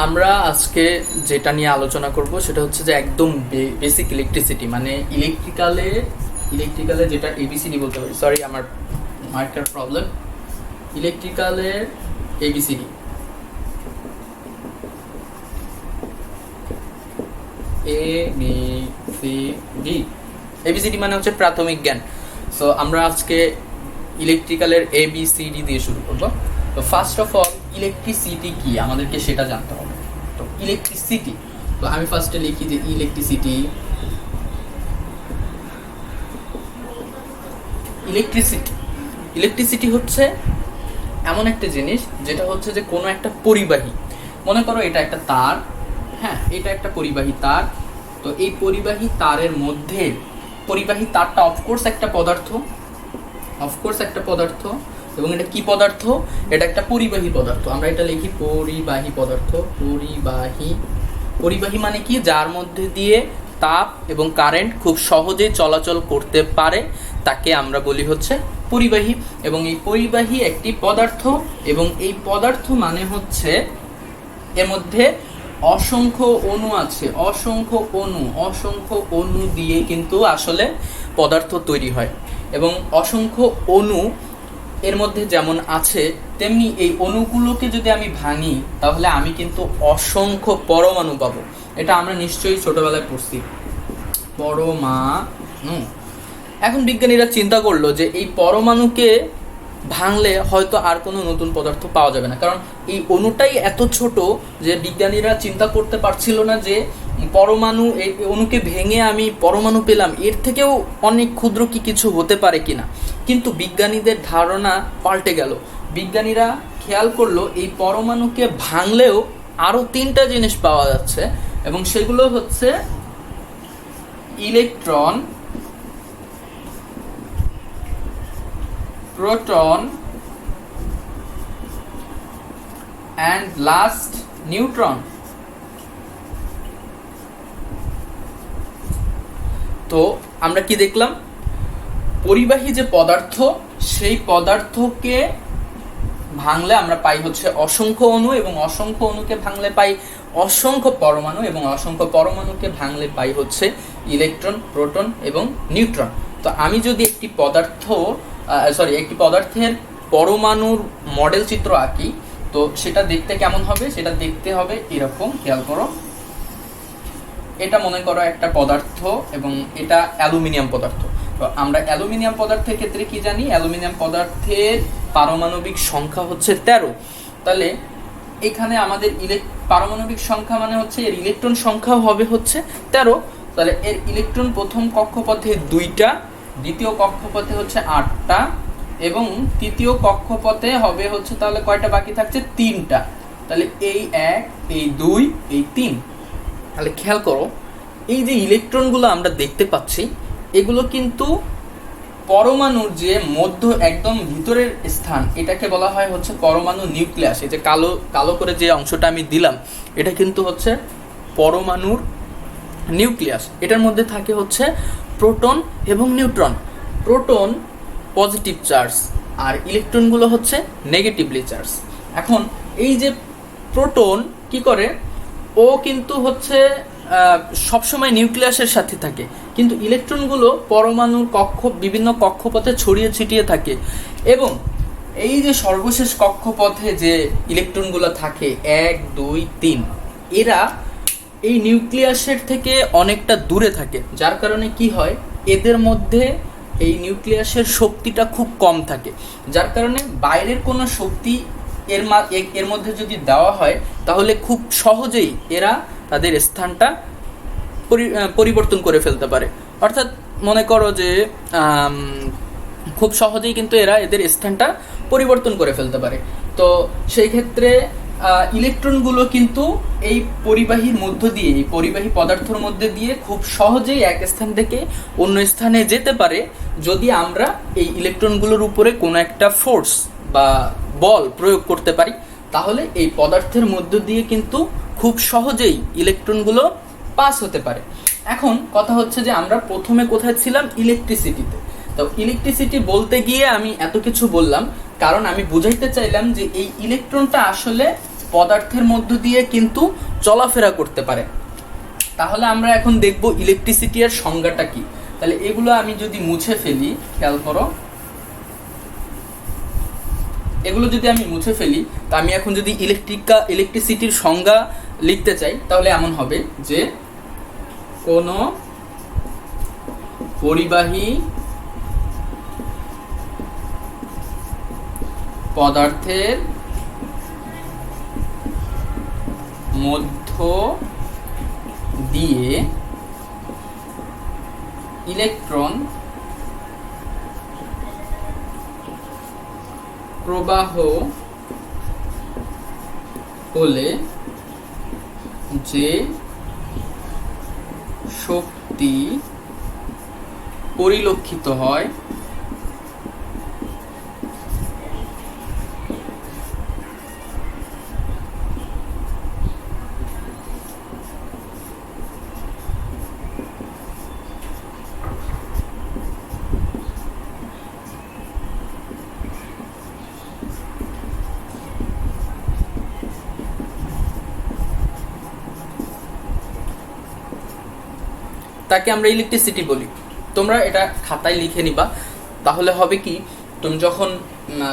আমরা আজকে যেটা নিয়ে আলোচনা করব সেটা হচ্ছে যে একদম বেসিক ইলেকট্রিসিটি, মানে ইলেকট্রিক্যালে যেটা এবিসিডি বলতে পারি। সরি, আমার মার্কার প্রবলেম। ইলেকট্রিক্যালের এবিসিডি, এবিসিডি মানে হচ্ছে প্রাথমিক জ্ঞান। সো আমরা আজকে ইলেকট্রিক্যালের এবিসিডি দিয়ে শুরু করব। তো ফার্স্ট অফ অল, ইলেকট্রিসিটি কি আমাদেরকে সেটা জানতে হবে। তো ইলেকট্রিসিটি, তো আমি ফার্স্টে লিখি যে ইলেকট্রিসিটি হচ্ছে এমন একটা জিনিস যেটা হচ্ছে যে কোনো একটা পরিবাহী, মনে করো এটা একটা তার, হ্যাঁ এটা একটা পরিবাহী তার। তো এই পরিবাহী তারের মধ্যে, পরিবাহী তারটা অফকোর্স একটা পদার্থ, এবং এটা কি পদার্থ? এটা একটা পরিবাহী পদার্থ। আমরা এটা লিখি পরিবাহী পদার্থ। পরিবাহী মানে কি? যার মধ্যে দিয়ে তাপ এবং কারেন্ট খুব সহজেই চলাচল করতে পারে, তাকে আমরা বলি হচ্ছে পরিবাহী। এবং এই পরিবাহী একটি পদার্থ, এবং এই পদার্থ মানে হচ্ছে এর মধ্যে অসংখ্য অণু আছে। অসংখ্য অণু দিয়ে কিন্তু আসলে পদার্থ তৈরি হয়। এবং অসংখ্য অণু এর মধ্যে যেমন আছে, তেমনি এই অণুগুলোকে যদি আমি ভাঙি তাহলে আমি কিন্তু অসংখ্য পরমাণু পাবো। এটা আমরা নিশ্চয়ই ছোটবেলায় পড়ছি, পরমাণু। এখন বিজ্ঞানীরা চিন্তা করলো যে এই পরমাণুকে ভাঙলে হয়তো আর কোনো নতুন পদার্থ পাওয়া যাবে না, কারণ এই অণুটাই এত ছোট যে বিজ্ঞানীরা চিন্তা করতে পারছিল না যে পরমাণু, এই অণুকে ভেঙে আমি পরমাণু পেলাম, এর থেকেও অনেক ক্ষুদ্র কি কিছু হতে পারে কিনা। কিন্তু বিজ্ঞানীদের ধারণা পাল্টে গেল। বিজ্ঞানীরা খেয়াল করলো এই পরমাণুকে ভাঙলেও আরও 3টা জিনিস পাওয়া যাচ্ছে, এবং সেগুলো হচ্ছে electron, proton and last neutron. তো আমরা কি দেখলাম? পরিবাহী যে পদার্থ, সেই পদার্থকে ভাঙলে আমরা পাই হচ্ছে অসংখ্য অণু, এবং অসংখ্য অণুকে ভাঙলে পাই অসংখ্য পরমাণু, এবং অসংখ্য পরমাণুকে ভাঙলে পাই হচ্ছে ইলেকট্রন, প্রোটন এবং নিউট্রন। তো আমি যদি একটি পদার্থের পরমাণুর মডেল চিত্র আঁকি, তো সেটা দেখতে কেমন হবে? সেটা দেখতে হবে এরকম। খেয়াল করো, এটা মনে করো একটা পদার্থ, এবং এটা অ্যালুমিনিয়াম পদার্থ। তো আমরা অ্যালুমিনিয়াম পদার্থের ক্ষেত্রে কি জানি? অ্যালুমিনিয়াম পদার্থের পারমাণবিক সংখ্যা হচ্ছে 13। তাহলে এখানে আমাদের পারমাণবিক সংখ্যা মানে হচ্ছে এর ইলেকট্রন সংখ্যাও হবে হচ্ছে 13। তাহলে এর ইলেকট্রন প্রথম কক্ষপথে 2টা, দ্বিতীয় কক্ষপথে হচ্ছে 8টা, এবং তৃতীয় কক্ষপথে হবে হচ্ছে, তাহলে কয়টা বাকি থাকছে? 3টা। তাহলে এই 1, এই 2, এই 3। তাহলে খেয়াল করো, এই যে ইলেকট্রনগুলো আমরা দেখতে পাচ্ছি, এগুলো কিন্তু পরমাণুর যে মধ্য একদম ভিতরের স্থান, এটাকে বলা হয় হচ্ছে পরমাণু নিউক্লিয়াস। এই যে কালো কালো করে যে অংশটা আমি দিলাম, এটা কিন্তু হচ্ছে পরমাণুর নিউক্লিয়াস। এটার মধ্যে থাকে হচ্ছে প্রোটন এবং নিউট্রন। প্রোটন পজিটিভ চার্জ, আর ইলেকট্রনগুলো হচ্ছে নেগেটিভলি চার্জ। এখন এই যে প্রোটন কি করে? ও কিন্তু হচ্ছে সবসময় নিউক্লিয়াসের সাথে থাকে, কিন্তু ইলেকট্রনগুলো পরমাণুর বিভিন্ন কক্ষপথে ছড়িয়ে ছিটিয়ে থাকে। এবং এই যে সর্বশেষ কক্ষপথে যে ইলেকট্রনগুলো থাকে 1, 2, 3, এরা এই নিউক্লিয়াসের থেকে অনেকটা দূরে থাকে, যার কারণে কি হয়? এদের মধ্যে এই নিউক্লিয়াসের শক্তিটা খুব কম থাকে, যার কারণে বাইরের কোনো শক্তি এর মধ্যে যদি দেওয়া হয়, তাহলে খুব সহজেই এরা তাদের স্থানটা পরিবর্তন করে ফেলতে পারে। অর্থাৎ মনে করো যে খুব সহজেই কিন্তু এরা এদের স্থানটা পরিবর্তন করে ফেলতে পারে। তো সেই ক্ষেত্রে ইলেকট্রনগুলো কিন্তু এই পরিবাহীর মধ্য দিয়ে, এই পরিবাহী পদার্থের মধ্যে দিয়ে খুব সহজেই এক স্থান থেকে অন্য স্থানে যেতে পারে, যদি আমরা এই ইলেকট্রনগুলোর উপরে কোনো একটা ফোর্স বা বল প্রয়োগ করতে পারি। তাহলে এই পদার্থের মধ্য দিয়ে কিন্তু খুব সহজেই ইলেকট্রনগুলো পাস হতে পারে। এখন কথা হচ্ছে যে আমরা প্রথমে কোথায় ছিলাম? ইলেকট্রিসিটিতে। তো ইলেকট্রিসিটি বলতে গিয়ে আমি এত কিছু বললাম, কারণ আমি বুঝাইতে চাইলাম যে এই ইলেকট্রনটা আসলে পদার্থের মধ্য দিয়ে কিন্তু চলাফেরা করতে পারে। তাহলে আমরা এখন দেখব ইলেকট্রিসিটি এর সংজ্ঞাটা কি। তাহলে এগুলো আমি যদি মুছে ফেলি, খেয়াল করো, এগুলো যদি আমি মুছে ফেলি, তা আমি এখন যদি ইলেকট্রিসিটির সংজ্ঞা লিখতে চাই তাহলে এমন হবে যে কোনো পরিবাহী পদার্থের মধ্য দিয়ে ইলেকট্রন প্রবাহ হলে যে শক্তি পরিলক্ষিত হয় তাকে আমরা ইলেকট্রিসিটি বলি। তোমরা এটা খাতায় লিখে নিবা, তাহলে হবে কি, তুমি যখন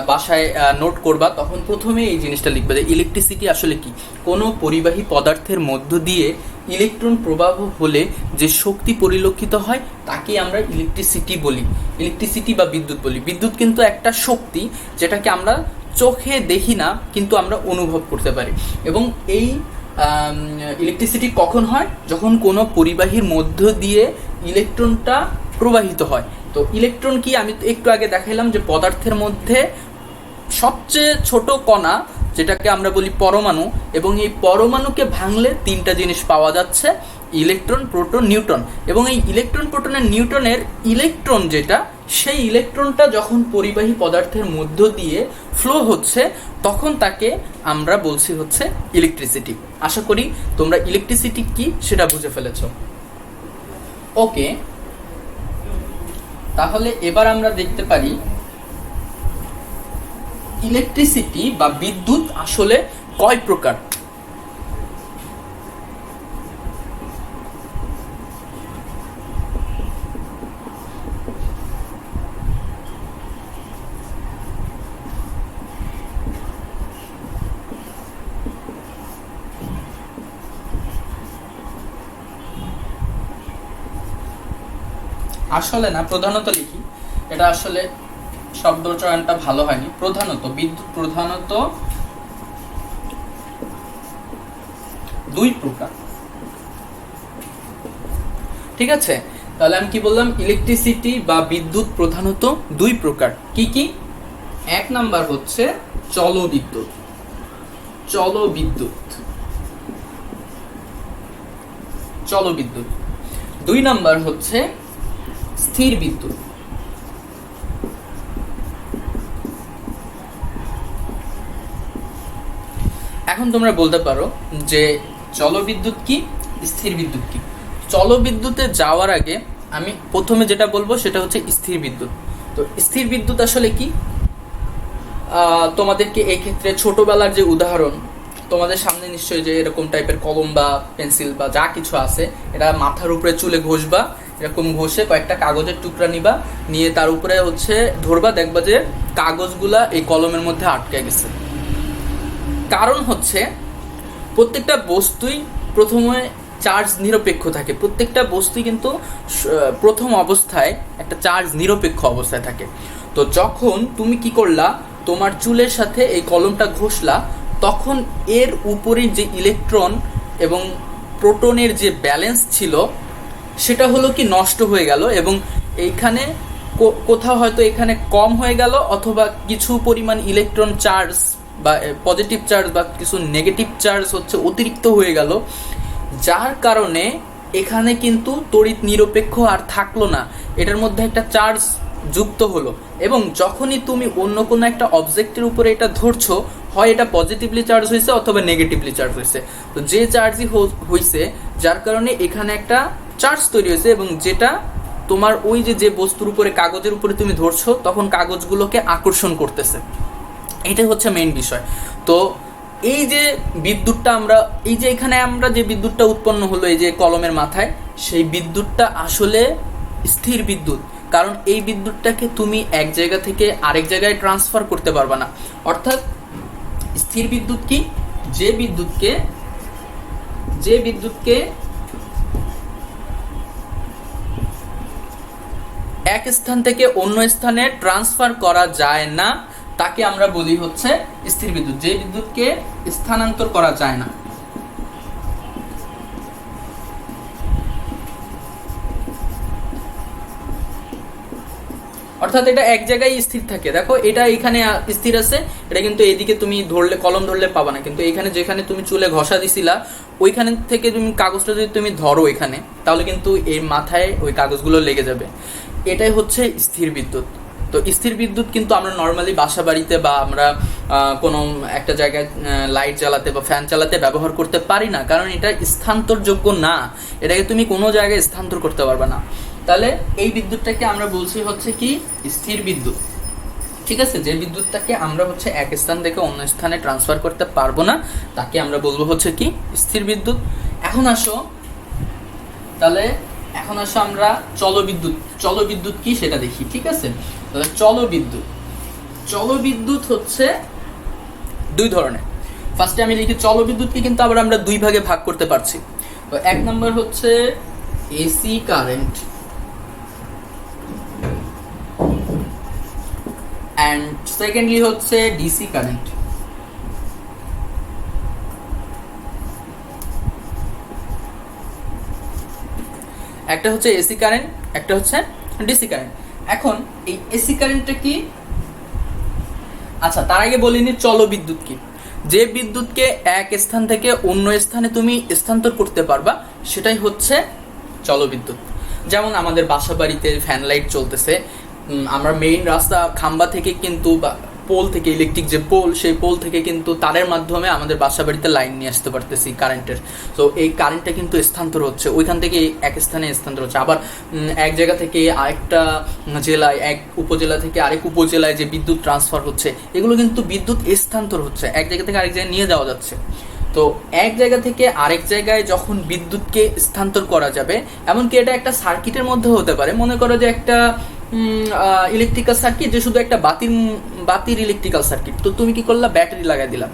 বাসায় নোট করবা তখন প্রথমে এই জিনিসটা লিখবে যে ইলেকট্রিসিটি আসলে কি। কোনো পরিবাহী পদার্থের মধ্য দিয়ে ইলেকট্রন প্রবাহ হলে যে শক্তি পরিলক্ষিত হয় তাকে আমরা ইলেকট্রিসিটি বলি, ইলেকট্রিসিটি বা বিদ্যুৎ বলি। বিদ্যুৎ কিন্তু একটা শক্তি যেটাকে আমরা চোখে দেখি না কিন্তু আমরা অনুভব করতে পারি। এবং এই ইলেকট্রিসিটি কখন হয়? যখন কোনো পরিবাহীর মধ্য দিয়ে ইলেকট্রনটা প্রবাহিত হয়। তো ইলেকট্রন কি, আমি একটু আগে দেখাইলাম যে পদার্থের মধ্যে সবচেয়ে ছোট কণা, যেটাকে আমরা বলি পরমাণু, এবং এই পরমাণুকে ভাঙলে তিনটা জিনিস পাওয়া যাচ্ছে, ইলেকট্রন, প্রোটন, নিউট্রন। এবং এই ইলেকট্রন, প্রোটনের নিউট্রনের ইলেকট্রন যেটা, সেই ইলেকট্রনটা যখন পরিবাহী পদার্থের মধ্য দিয়ে ফ্লো হচ্ছে তখন তাকে আমরা বলছি হচ্ছে ইলেকট্রিসিটি। আশা করি তোমরা ইলেকট্রিসিটি কি সেটা বুঝে ফেলেছো। ওকে, তাহলে এবার আমরা দেখতে পারি ইলেকট্রিসিটি বা বিদ্যুৎ আসলে কয় প্রকার। আসলে না, প্রধানত লিখি, এটা আসলে শব্দ চয়নটা ভালো হয়নি। প্রধানত বিদ্যুৎ প্রধানত দুই প্রকার, ঠিক আছে? তাহলে আমি কি বললাম? ইলেকট্রিসিটি বা বিদ্যুৎ প্রধানত দুই প্রকার। কি কি? এক নাম্বার হচ্ছে চলবিদ্যুৎ, চলবিদ্যুৎ। দুই নাম্বার হচ্ছে স্থির বিদ্যুৎ। এখন তোমরা বলতে পারো যে চলবিদ্যুৎ কি, স্থির বিদ্যুৎ কি? চলবিদ্যুতে যাওয়ার আগে আমি প্রথমে যেটা বলবো সেটা হচ্ছে স্থির বিদ্যুৎ। তো স্থির বিদ্যুৎ আসলে কি? তোমাদেরকে এই ক্ষেত্রে ছোটবেলার যে উদাহরণ, তোমাদের সামনে নিশ্চয়ই যে এরকম টাইপের কলম বা পেন্সিল বা যা কিছু আছে, এটা মাথার উপরে চুলে ঘষবা, এরকম ঘষে কয়েকটা কাগজের টুকরা নিবা, নিয়ে তার উপরে হচ্ছে ধরবা, দেখবা যে কাগজগুলা এই কলমের মধ্যে আটকে গেছে। কারণ হচ্ছে প্রত্যেকটা বস্তুই প্রথমে চার্জ নিরপেক্ষ থাকে, প্রত্যেকটা বস্তুই কিন্তু প্রথম অবস্থায় একটা চার্জ নিরপেক্ষ অবস্থায় থাকে। তো যখন তুমি কি করলা, তোমার চুলের সাথে এই কলমটা ঘষলা, তখন এর উপরে যে ইলেকট্রন এবং প্রোটনের যে ব্যালেন্স ছিল সেটা হলো কি নষ্ট হয়ে গেল, এবং এইখানে কোথাও হয়তো এখানে কম হয়ে গেল, অথবা কিছু পরিমাণ ইলেকট্রন চার্জ বা পজিটিভ চার্জ বা কিছু নেগেটিভ চার্জ হচ্ছে অতিরিক্ত হয়ে গেল, যার কারণে এখানে কিন্তু তড়িৎ নিরপেক্ষ আর থাকলো না, এটার মধ্যে একটা চার্জ যুক্ত হলো। এবং যখনই তুমি অন্য কোনো একটা অবজেক্টের উপরে এটা ধরছো, হয় এটা পজিটিভলি চার্জ হয়েছে অথবা নেগেটিভলি চার্জ হয়েছে। তো যে চার্জই হয়েছে, যার কারণে এখানে একটা চার্জ তৈরি হয়েছে, এবং যেটা তোমার ওই যে বস্তুর উপরে, কাগজের উপরে তুমি ধরছো, তখন কাগজগুলোকে আকর্ষণ করতেছে। এটাই হচ্ছে মেইন বিষয়। তো এই যে বিদ্যুৎটা আমরা, এই যে এখানে আমরা যে বিদ্যুৎটা উৎপন্ন হলো এই যে কলমের মাথায়, সেই বিদ্যুৎটা আসলে স্থির বিদ্যুৎ। কারণ এই বিদ্যুৎটাকে তুমি এক জায়গা থেকে আরেক জায়গায় ট্রান্সফার করতে পারবে না। অর্থাৎ স্থির বিদ্যুৎ কি, যে বিদ্যুৎকে এক স্থান থেকে অন্য স্থানে ট্রান্সফার করা যায় না, তাকে আমরা বলি হচ্ছে স্থির বিদ্যুৎ। যে বিদ্যুৎকে স্থানান্তর করা যায় না। অর্থাৎ এটা এক জায়গায় স্থির থাকে। দেখো এটা এখানে স্থির আছে, এটা কিন্তু এদিকে তুমি ধরলে, কলম ধরলে পাবা না, কিন্তু এখানে যেখানে তুমি চুলে ঘষা দিছিলা ওইখানে থেকে তুমি কাগজটা যদি তুমি ধরো এখানে, তাহলে কিন্তু এই মাথায় ওই কাগজগুলো লেগে যাবে। এটাই হচ্ছে স্থির বিদ্যুৎ। তো স্থির বিদ্যুৎ কিন্তু আমরা নর্মালি বাসা বাড়িতে বা আমরা কোনো একটা জায়গায় লাইট জ্বালাতে বা ফ্যান চালাতে ব্যবহার করতে পারি না, কারণ এটা স্থানান্তরযোগ্য না, এটাকে তুমি কোনো জায়গায় স্থানান্তর করতে পারবে না। তাহলে এই বিদ্যুৎটাকে আমরা বলছি হচ্ছে কি স্থির বিদ্যুৎ। ঠিক আছে, যে বিদ্যুৎটাকে আমরা হচ্ছে এক স্থান থেকে অন্য স্থানে ট্রান্সফার করতে পারবো না, তাকে আমরা বলবো হচ্ছে কি স্থির বিদ্যুৎ। এখন আসো আমরা চলবিদ্যুৎ কি সেটা দেখি। ঠিক আছে, তাহলে চলবিদ্যুৎ হচ্ছে দুই ধরনের। ফার্স্টে আমি লিখি চলবিদ্যুৎকে কিন্তু আবার আমরা দুই ভাগে ভাগ করতে পারছি। তো এক নম্বর হচ্ছে এসি কারেন্ট অ্যান্ড সেকেন্ডলি হচ্ছে ডিসি কারেন্ট। একটা হচ্ছে এসি কারেন্ট, একটা হচ্ছে ডিসি কারেন্ট। এখন এই এসি কারেন্টটা কি, আচ্ছা তার আগে বলিনি চলবিদ্যুৎ কি। যে বিদ্যুৎকে এক স্থান থেকে অন্য স্থানে তুমি স্থানান্তর করতে পারবা সেটাই হচ্ছে চলবিদ্যুৎ। যেমন আমাদের বাসা বাড়িতে ফ্যান লাইট চলতেছে, আমরা মেইন রাস্তা খাম্বা থেকে কিন্তু পোল থেকে, ইলেকট্রিক যে পোল, সেই পোল থেকে কিন্তু তারের মাধ্যমে আমাদের বাসা বাড়িতে লাইন নিয়ে আসতে পারতেছি কারেন্টের। তো এই কারেন্টটা কিন্তু স্থানান্তর হচ্ছে, ওইখান থেকে এক স্থানে স্থানান্তর হচ্ছে। আবার এক জায়গা থেকে আরেকটা জেলায়, এক উপজেলা থেকে আরেক উপজেলায় যে বিদ্যুৎ ট্রান্সফার হচ্ছে, এগুলো কিন্তু বিদ্যুৎ স্থানান্তর হচ্ছে, এক জায়গা থেকে আরেক জায়গায় নিয়ে যাওয়া যাচ্ছে। তো এক জায়গা থেকে আরেক জায়গায় যখন বিদ্যুৎকে স্থানান্তর করা যাবে, এমনকি এটা একটা সার্কিটের মধ্যে হতে পারে। মনে করো যে একটা ইলেকট্রিক্যাল সার্কিট, যে শুধু একটা বাতির ইলেকট্রিক্যাল সার্কিট। তো তুমি কি করলা, ব্যাটারি লাগাই দিলাম।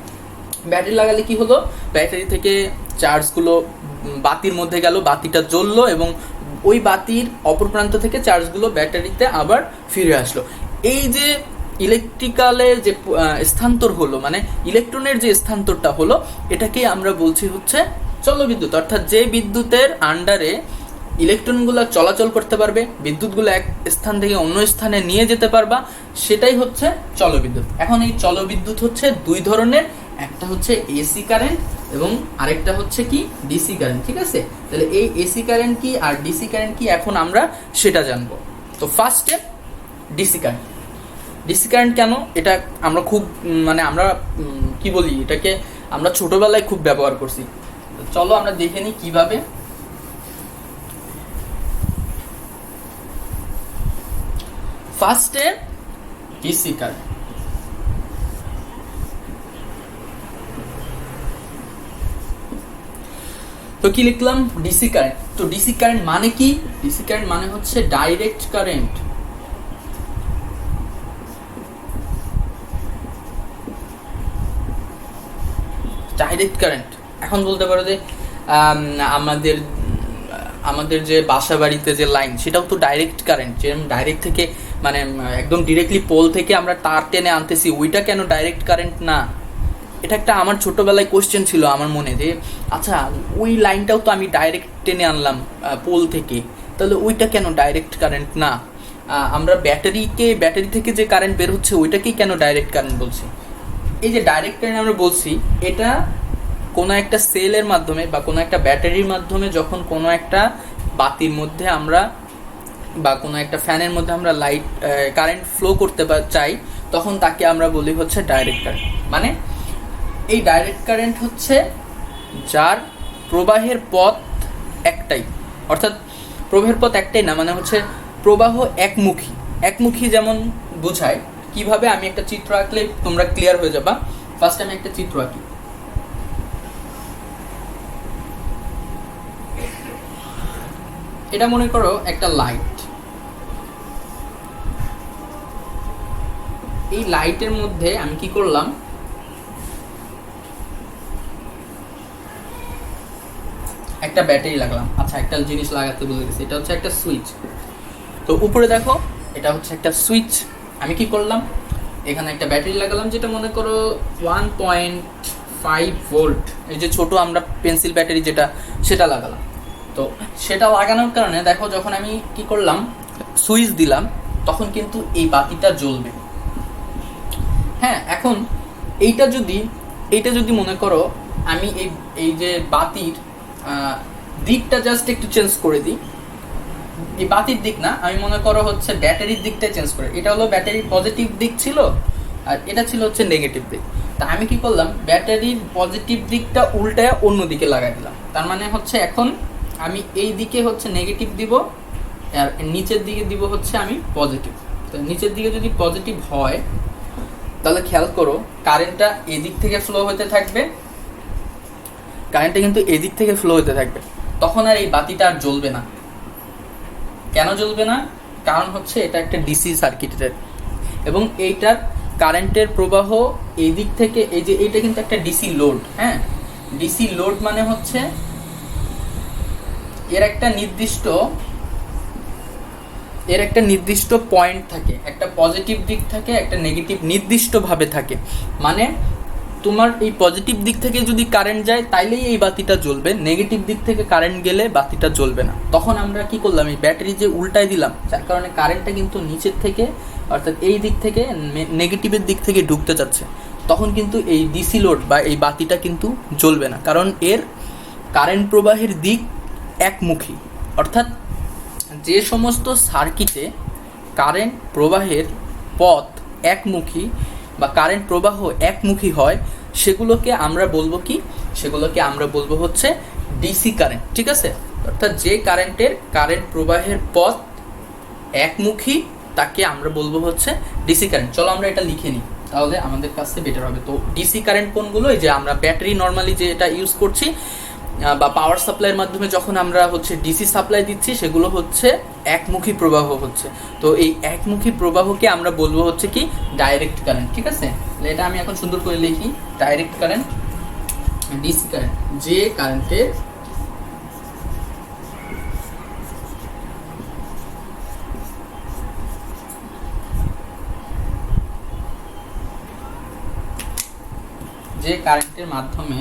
ব্যাটারি লাগালে কি হলো, ব্যাটারি থেকে চার্জগুলো বাতির মধ্যে গেল, বাতিটা জ্বললো এবং ওই বাতির অপর প্রান্ত থেকে চার্জগুলো ব্যাটারিতে আবার ফিরে আসলো। এই যে ইলেকট্রিক্যালের যে স্থানান্তর হলো, মানে ইলেকট্রনের যে স্থানান্তরটা হলো, এটাকেই আমরা বলছি হচ্ছে চলবিদ্যুৎ। অর্থাৎ যে বিদ্যুতের আন্ডারে ইলেকট্রনগুলো চলাচল করতে পারবে, বিদ্যুৎগুলো এক স্থান থেকে অন্য স্থানে নিয়ে যেতে পারবা, সেটাই হচ্ছে চলবিদ্যুৎ। এখন এই চলবিদ্যুৎ হচ্ছে দুই ধরনের, একটা হচ্ছে এসি কারেন্ট এবং আরেকটা হচ্ছে কি ডিসি কারেন্ট। ঠিক আছে, তাহলে এই এসি কারেন্ট কি আর ডিসি কারেন্ট কি এখন আমরা সেটা জানবো। তো ফার্স্টে ডিসি কারেন্ট। ডিসি কারেন্ট কেন, এটা আমরা খুব আমরা কি বলি, এটাকে আমরা ছোটবেলায় খুব ব্যবহার করছি। চলো আমরা দেখে নিই কিভাবে। ফার্স্টে ডিসি কারেন্ট। তো কি লিখলাম, ডিসি কারেন্ট। তো ডিসি কারেন্ট মানে কি, ডিসি কারেন্ট মানে হচ্ছে ডাইরেক্ট কারেন্ট। Direct current. এখন বলতে পারো যে আমাদের যে বাসা বাড়িতে যে লাইন, সেটাও তো ডাইরেক্ট কারেন্ট। যেরকম ডাইরেক্ট থেকে একদম ডিরেক্টলি পোল থেকে আমরা তার টেনে আনতেছি, ওইটা কেন ডাইরেক্ট কারেন্ট না? এটা একটা আমার ছোটবেলায় কোশ্চেন ছিল আমার মনে, যে আচ্ছা ওই লাইনটাও তো আমি ডাইরেক্ট টেনে আনলাম পোল থেকে, তাহলে ওইটা কেন ডাইরেক্ট কারেন্ট না? আমরা ব্যাটারি থেকে যে কারেন্ট বের হচ্ছে ওইটাকেই কেন ডাইরেক্ট কারেন্ট বলছি? এই যে ডাইরেক্ট কারেন্ট আমরা বলছি, এটা কোনো একটা সেলের মাধ্যমে বা কোনো একটা ব্যাটারির মাধ্যমে যখন কোনো একটা বাতির মধ্যে আমরা বা কোনো একটা ফ্যানের মধ্যে আমরা কারেন্ট ফ্লো করতে চাই, তখন তাকে আমরা বলি হচ্ছে ডাইরেক্ট কারেন্ট। মানে এই ডাইরেক্ট কারেন্ট হচ্ছে যার প্রবাহের পথ একটাই, অর্থাৎ প্রবাহের পথ একটাই না, মানে হচ্ছে প্রবাহ একমুখী যেমন বোঝায়। কিভাবে, আমি একটা চিত্র আঁকলে তোমরা ক্লিয়ার হয়ে যাবা। ফার্স্ট আমি একটা চিত্র আঁকি। এটা মনে করো একটা লাইট, এই লাইটের মধ্যে আমি কি করলাম, একটা ব্যাটারি লাগলাম। আচ্ছা, একটা জিনিস লাগাতে ভুলে গেছি, এটা হচ্ছে একটা সুইচ। তো উপরে দেখো এটা হচ্ছে একটা সুইচ, আমি কি করলাম, এখানে একটা ব্যাটারি লাগালাম, যেটা মনে করো 1.5 ভোল্ট, এই যে ছোট আমরা পেন্সিল ব্যাটারি যেটা, সেটা লাগালাম। তো সেটা লাগানোর কারণে দেখো যখন আমি কি করলাম, সুইচ দিলাম, তখন কিন্তু এই বাতিটা জ্বলবে। হ্যাঁ, এখন এইটা যদি মনে করো আমি এই যে বাতির দিকটা জাস্ট একটু চেঞ্জ করে দিই, এই বাতির দিক না, আমি মনে করো হচ্ছে ব্যাটারির দিকটা চেঞ্জ করে, এটা হলো ব্যাটারির পজিটিভ দিক ছিল আর এটা ছিল হচ্ছে নেগেটিভ দিক। তা আমি কি করলাম, ব্যাটারির পজিটিভ দিকটা উল্টায় অন্য দিকে লাগাই দিলাম। তার মানে হচ্ছে এখন আমি এই দিকে হচ্ছে নেগেটিভ দিব আর নিচের দিকে দিব হচ্ছে আমি পজিটিভ। তো নিচের দিকে যদি পজিটিভ হয় তাহলে খেয়াল করো কারেন্টটা এদিক থেকে ফ্লো হতে থাকবে, কারেন্টটা কিন্তু এদিক থেকে ফ্লো হতে থাকবে, তখন আর এই বাতিটা আর জ্বলবে না। কেন জ্বলবে না? কারণ হচ্ছে এটা একটা ডিসি সার্কিটের এবং এইটার কারেন্টের প্রবাহ এই দিক থেকে, এই যে এইটা কিন্তু একটা ডিসি লোড। হ্যাঁ, ডিসি লোড মানে হচ্ছে এর একটা নির্দিষ্ট পয়েন্ট থাকে, একটা পজিটিভ দিক থাকে, একটা নেগেটিভ নির্দিষ্টভাবে থাকে। মানে তোমার এই পজিটিভ দিক থেকে যদি কারেন্ট যায় তাইলেই এই বাতিটা জ্বলবে, নেগেটিভ দিক থেকে কারেন্ট গেলে বাতিটা জ্বলবে না। তখন আমরা কি করলাম, এই ব্যাটারি যে উল্টায় দিলাম, যার কারণে কারেন্টটা কিন্তু নিচের থেকে অর্থাৎ এই দিক থেকে নেগেটিভের দিক থেকে ঢুকতে যাচ্ছে, তখন কিন্তু এই ডিসি লোড বা এই বাতিটা কিন্তু জ্বলবে না, কারণ এর কারেন্ট প্রবাহের দিক একমুখী। অর্থাৎ যে সমস্ত সার্কিটে কারেন্ট প্রবাহের পথ একমুখী বা কারেন্ট প্রবাহ একমুখী হয় সেগুলোকে আমরা বলবো কি, সেগুলোকে আমরা বলবো হচ্ছে ডিসি কারেন্ট। ঠিক আছে, অর্থাৎ যে কারেন্ট প্রবাহের পথ একমুখী তাকে আমরা বলবো হচ্ছে ডিসি কারেন্ট। চলো আমরা এটা লিখে নিই, তাহলে আমাদের কাছে বেটার হবে। তো ডিসি কারেন্ট কোনগুলো, এই যে আমরা ব্যাটারি নর্মালি যে এটা ইউজ করছি বা পাওয়ার সাপ্লাইয়ের মাধ্যমে যখন আমরা হচ্ছে ডিসি সাপ্লাই দিচ্ছি, সেগুলো হচ্ছে একমুখী প্রবাহ হচ্ছে। তো এই একমুখী প্রবাহকে আমরা বলবো হচ্ছে কি ডাইরেক্ট কারেন্ট। ঠিক আছে, এটা আমি এখন সুন্দর করে লিখি, ডাইরেক্ট কারেন্ট, ডিসি কারেন্ট, যে কারেন্টের মাধ্যমে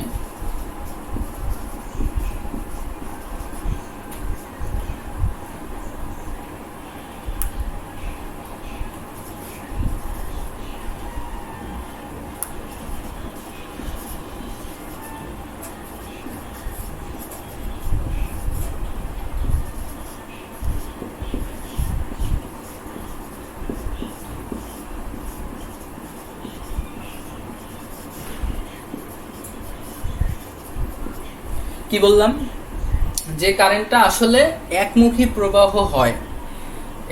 কি বললাম, যে কারেন্টটা আসলে একমুখী প্রবাহ হয়,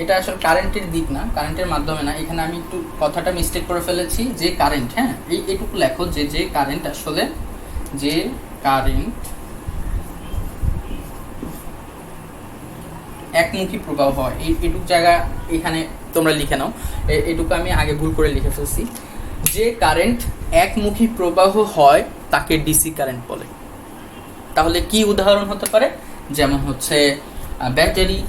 এটা আসলে কারেন্টের দিক না, কারেন্টের মাধ্যমে না, এখানে আমি একটু কথাটা মিস্টেক করে ফেলেছি। যে কারেন্ট, হ্যাঁ এইটুকু লেখো, যে কারেন্ট আসলে, যে কারেন্ট একমুখী প্রবাহ হয়, এইটুকু জায়গা এখানে তোমরা লিখে নাও, এইটুকু আমি আগে ভুল করে লিখে ফেলছি। যে কারেন্ট একমুখী প্রবাহ হয় তাকে ডিসি কারেন্ট বলে। তাহলে কি উদাহরণ হতে পারে, যেমন হচ্ছে ব্যাটারি,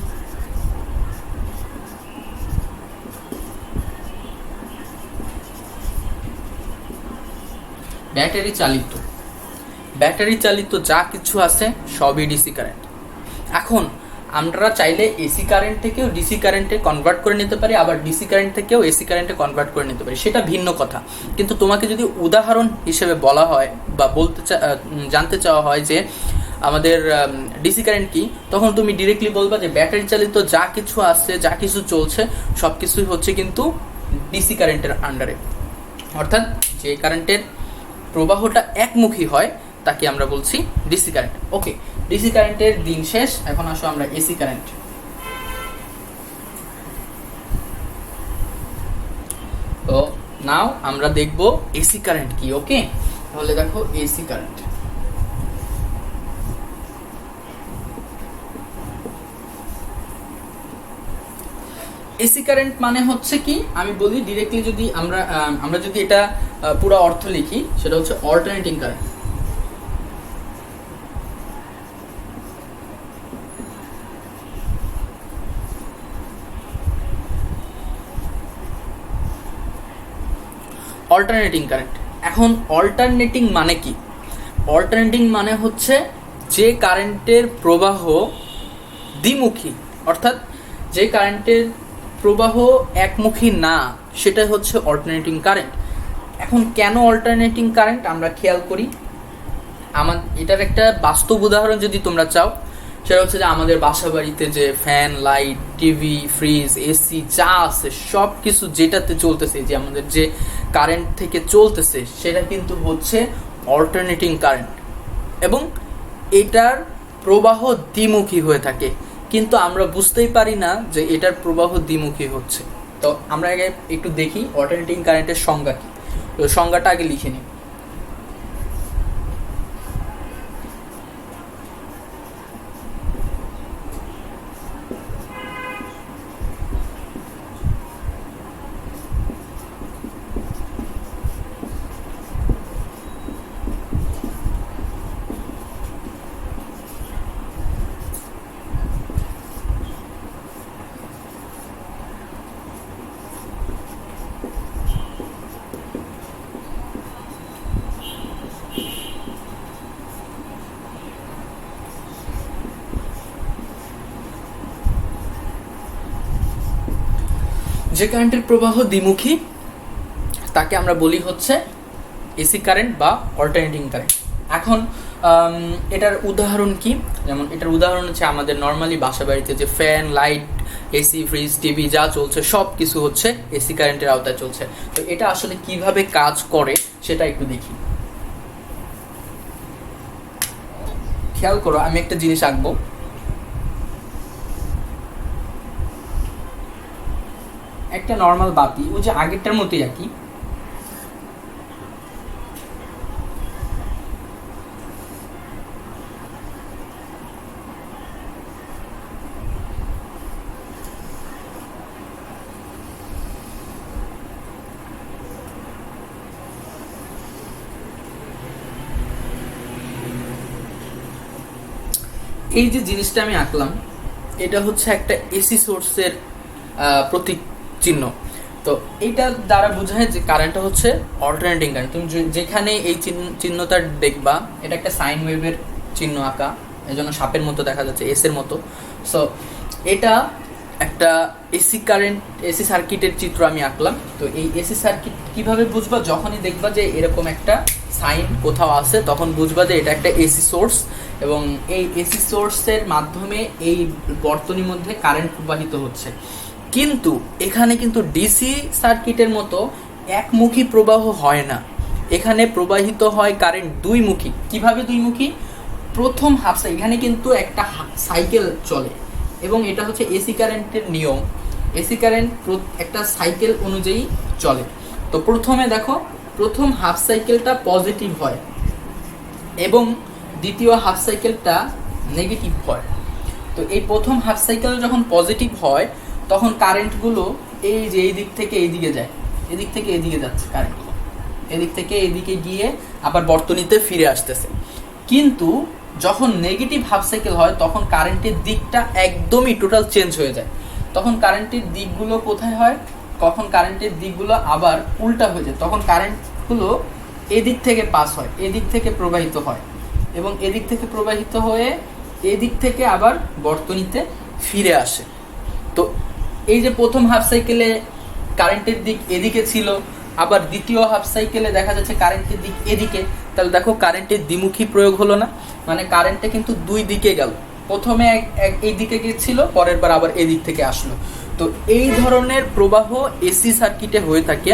ব্যাটারি চালিত যা কিছু আছে সবই ডিসি কারেন্ট। এখন আমরা চাইলে এসি কারেন্ট থেকেও ডিসি কারেন্টে কনভার্ট করে নিতে পারি, আবার ডিসি কারেন্ট থেকেও এসি কারেন্টে কনভার্ট করে নিতে পারি, সেটা ভিন্ন কথা। কিন্তু তোমাকে যদি উদাহরণ হিসেবে বলা হয় বা জানতে চাওয়া হয় যে আমাদের ডিসি কারেন্ট কি, তখন তুমি ডিরেক্টলি বলবা যে ব্যাটারি চালিত যা কিছু আছে, যা কিছু চলছে, সব কিছুই হচ্ছে কিন্তু ডিসি কারেন্টের আন্ডারে। অর্থাৎ যে কারেন্টের প্রবাহটা একমুখী হয় তাকে আমরা বলছি ডিসি কারেন্ট। ওকে, ডিসি কারেন্টের দিন শেষ, এখন আসো আমরা এসি কারেন্ট। তো নাও আমরা দেখব এসি কারেন্ট কি। ওকে, তাহলে দেখো এসি কারেন্ট, এসি কারেন্ট মানে হচ্ছে কি, আমি বলি ডিরেক্টলি, যদি আমরা যদি এটা পুরো অর্থ লিখি, সেটা হচ্ছে অল্টারনেটিং কারেন্ট। Alternating current. এখন অল্টারনেটিং মানে কি? অল্টারনেটিং মানে হচ্ছে যে কারেন্টের প্রবাহ দ্বিমুখী, অর্থাৎ যে কারেন্টের প্রবাহ একমুখী না, সেটা হচ্ছে অল্টারনেটিং কারেন্ট। এখন কেন অল্টারনেটিং কারেন্ট আমরা খেয়াল করি। এটার একটা বাস্তব উদাহরণ যদি তোমরা চাও, সেটা হচ্ছে যে আমাদের বাসা বাড়িতে যে fan, light, TV, fridge, AC যা আছে সব কিছু যেটাতে চলতেছে, যে আমাদের যে কারেন্ট থেকে চলতেছে, সেটা কিন্তু হচ্ছে অল্টারনেটিং কারেন্ট, এবং এটার প্রবাহ দ্বিমুখী হয়ে থাকে, কিন্তু আমরা বুঝতেই পারি না যে এটার প্রবাহ দ্বিমুখী হচ্ছে। তো আমরা আগে একটু দেখি অল্টারনেটিং কারেন্টের সংজ্ঞা কি। তো সংজ্ঞাটা আগে লিখে নিই। যে কারেন্টের প্রবাহ দ্বিমুখী তাকে আমরা বলি হচ্ছে এসি কারেন্ট বা অল্টারনেটিং কারেন্ট। এখন এটার উদাহরণ কি? যেমন এটার উদাহরণ হচ্ছে আমাদের নর্মালি বাসা বাড়িতে যে fan, light, AC, fridge, TV যা চলছে সব কিছু হচ্ছে এসি কারেন্টের আওতায় চলছে। তো এটা আসলে কিভাবে কাজ করে সেটা একটু দেখি। খেয়াল করো, আমি একটা জিনিস আঁকবো। একটা নর্মাল বাতি, ওই যে আগেরটার মতোই আঁকি। এই যে জিনিসটা আমি আঁকলাম, এটা হচ্ছে একটা এসি সোর্সের প্রতীক চিহ্ন। তো এইটা দ্বারা বোঝায় যে কারেন্টটা হচ্ছে অল্টারনেটিং কারেন্ট। তুমি যেখানে এই চিহ্নটা দেখবা, এটা একটা সাইন ওয়েভের চিহ্ন আঁকা, এই জন্য সাপের মতো দেখা যাচ্ছে, এসের মতো। সো এটা একটা এসি কারেন্ট, এসি সার্কিটের চিত্র আমি আঁকলাম। তো এই এসি সার্কিট কিভাবে বুঝবা? যখনই দেখবা যে এরকম একটা সাইন কোথাও আছে, তখন বুঝবা যে এটা একটা এসি সোর্স, এবং এই এসি সোর্সের মাধ্যমে এই বর্তনীর মধ্যে কারেন্ট প্রবাহিত হচ্ছে। কিন্তু এখানে কিন্তু ডিসি সার্কিটের মতো একমুখী প্রবাহ হয় না, এখানে প্রবাহিত হয় কারেন্ট দুইমুখী। কিভাবে দুইমুখী? প্রথম হাফ সাইকেল, এখানে কিন্তু একটা সাইকেল চলে, এবং এটা হচ্ছে এসি কারেন্টের নিয়ম। এসি কারেন্ট একটা সাইকেল অনুযায়ী চলে। তো প্রথমে দেখো, প্রথম হাফ সাইকেলটা পজিটিভ হয় এবং দ্বিতীয় হাফ সাইকেলটা নেগেটিভ হয়। তো এই প্রথম হাফ সাইকেল যখন পজিটিভ হয়, তখন কারেন্টগুলো এই যে এই দিক থেকে এই দিকে যায়, এদিক থেকে এদিকে যাচ্ছে কারেন্টগুলো, এদিক থেকে এদিকে গিয়ে আবার বর্তনীতে ফিরে আসতেছে। কিন্তু যখন নেগেটিভ হাফ সাইকেল হয়, তখন কারেন্টের দিকটা একদমই টোটাল চেঞ্জ হয়ে যায়। তখন কারেন্টের দিকগুলো কোথায় হয়? কখন কারেন্টের দিকগুলো আবার উল্টা হয়ে যায়, তখন কারেন্টগুলো এদিক থেকে পাস হয়, এদিক থেকে প্রবাহিত হয়, এবং এদিক থেকে প্রবাহিত হয়ে এদিক থেকে আবার বর্তনীতে ফিরে আসে। তো এই যে প্রথম হাফ সাইকেলে কারেন্টের দিক এদিকে ছিল, আবার দ্বিতীয় হাফ সাইকেলে দেখা যাচ্ছে কারেন্টের দিক এদিকে, তাহলে দেখো কারেন্টের দ্বিমুখী প্রয়োগ হলো না, মানে কারেন্টটা কিন্তু দুই দিকে গেল। প্রথমে এই দিকে গিয়েছিল, পরের বার আবার এদিক থেকে আসলো। তো এই ধরনের প্রবাহ এসি সার্কিটে হয়ে থাকে,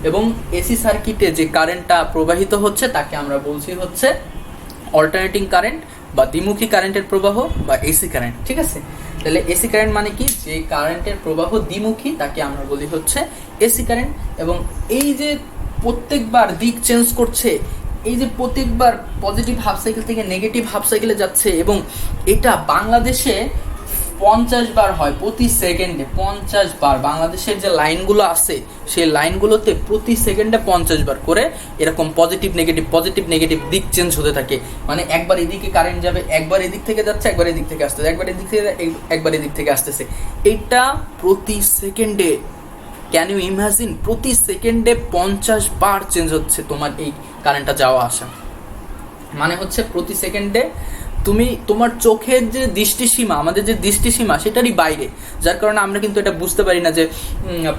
এবং এসি সার্কিটে যে কারেন্টটা প্রবাহিত হচ্ছে তাকে আমরা বলছি হচ্ছে অল্টারনেটিং কারেন্ট বা দ্বিমুখী কারেন্টের প্রবাহ বা এসি কারেন্ট। ঠিক আছে? তাহলে এসি কারেন্ট মানে কি? যে কারেন্টের প্রবাহ দ্বিমুখী তাকে আমরা বলি হচ্ছে এসি কারেন্ট। এবং এই যে প্রত্যেকবার দিক চেঞ্জ করছে, এই যে প্রত্যেকবার পজিটিভ হাফ সাইকেল থেকে নেগেটিভ হাফ সাইকেলে যাচ্ছে, এবং এটা বাংলাদেশে 50 বার হয় প্রতি সেকেন্ডে, 50 বার। বাংলাদেশের যে লাইনগুলো আছে সেই লাইনগুলোতে প্রতি সেকেন্ডে 50 বার করে এরকম পজিটিভ নেগেটিভ দিক চেঞ্জ হতে থাকে। মানে একবার এদিকে কারেন্ট যাবে, একবার এদিক থেকে যাচ্ছে, একবার এদিক থেকে আসতেছে, একবার এদিক থেকে একবার এদিক থেকে আসতেছে। এটা প্রতি সেকেন্ডে, ক্যান ইউ ইমাজিন, প্রতি সেকেন্ডে 50 বার চেঞ্জ হচ্ছে তোমার এই কারেন্টটা যাওয়া আসা। মানে হচ্ছে প্রতি সেকেন্ডে তুমি তোমার চোখের যে দৃষ্টিসীমা, আমাদের যে দৃষ্টিসীমা সেটারই বাইরে, যার কারণে আমরা কিন্তু এটা বুঝতে পারি না যে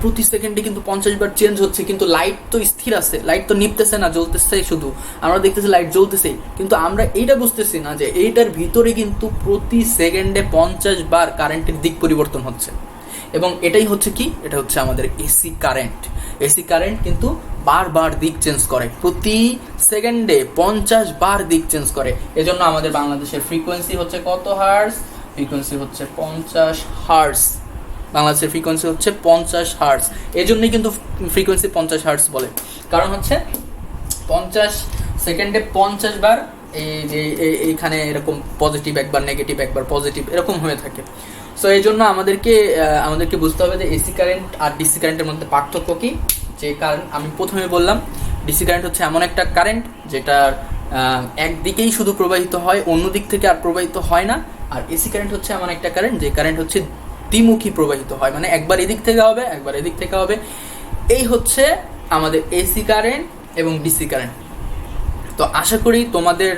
প্রতি সেকেন্ডে কিন্তু 50 বার চেঞ্জ হচ্ছে। কিন্তু লাইট তো স্থির আছে, লাইট তো নিপতেছে না, জ্বলতেছে শুধু, আমরা দেখতেছি লাইট জ্বলতেছেই, কিন্তু আমরা এইটা বুঝতেছি না যে এইটার ভিতরে কিন্তু প্রতি সেকেন্ডে 50 বার কারেন্টের দিক পরিবর্তন হচ্ছে। এবং এটাই হচ্ছে কি, এটা হচ্ছে আমাদের এসি কারেন্ট। এসি কারেন্ট কিন্তু বারবার দিক চেঞ্জ করে, প্রতি সেকেন্ডে 50 বার দিক চেঞ্জ করে। এজন্য আমাদের বাংলাদেশের ফ্রিকোয়েন্সি হচ্ছে কত হার্টজ? ফ্রিকোয়েন্সি হচ্ছে 50 হার্টজ। বাংলাদেশের ফ্রিকোয়েন্সি হচ্ছে 50 হার্টজ। এই জন্যই কিন্তু ফ্রিকোয়েন্সি 50 হার্টজ বলে, কারণ হচ্ছে 50 সেকেন্ডে 50 বার এই যে এইখানে এরকম পজিটিভ একবার, নেগেটিভ একবার, পজিটিভ এরকম হয়ে থাকে। সো এই জন্য আমাদেরকে বুঝতে হবে যে এসি কারেন্ট আর ডিসি কারেন্টের মধ্যে পার্থক্য কি। যে কারণ আমি প্রথমে বললাম, ডিসি কারেন্ট হচ্ছে এমন একটা কারেন্ট যেটার একদিকেই শুধু প্রবাহিত হয়, অন্য দিক থেকে আর প্রবাহিত হয় না। আর এসি কারেন্ট হচ্ছে এমন একটা কারেন্ট যে কারেন্ট হচ্ছে দ্বিমুখী প্রবাহিত হয়, মানে একবার এদিক থেকে হবে, একবার এদিক থেকে হবে। এই হচ্ছে আমাদের এসি কারেন্ট এবং ডিসি কারেন্ট। তো আশা করি তোমাদের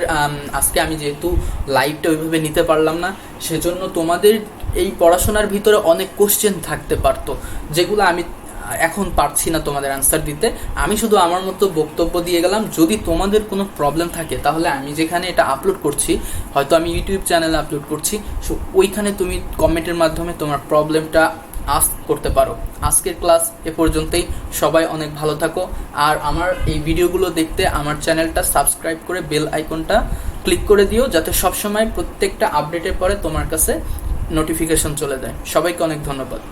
আজকে আমি যেহেতু লাইভটা ওইভাবে নিতে পারলাম না, সেজন্য তোমাদের এই পড়াশোনার ভিতরে অনেক কোশ্চেন থাকতে পারতো, যেগুলো আমি এখন পারছি না তোমাদের অ্যান্সার দিতে। আমি শুধু আমার মতো বক্তব্য দিয়ে গেলাম। যদি তোমাদের কোনো প্রবলেম থাকে তাহলে আমি যেখানে এটা আপলোড করছি, হয়তো আমি ইউটিউব চ্যানেলে আপলোড করছি, সো ওইখানে তুমি কমেন্টের মাধ্যমে তোমার প্রবলেমটা আস্ক করতে পারো। আজকের ক্লাস এ পর্যন্তই। সবাই অনেক ভালো থাকো। আর আমার এই ভিডিওগুলো দেখতে আমার চ্যানেলটা সাবস্ক্রাইব করে বেল আইকনটা ক্লিক করে দিও, যাতে সবসময় প্রত্যেকটা আপডেটের পরে তোমার কাছে নোটিফিকেশন চলে যায়। সবাইকে অনেক ধন্যবাদ।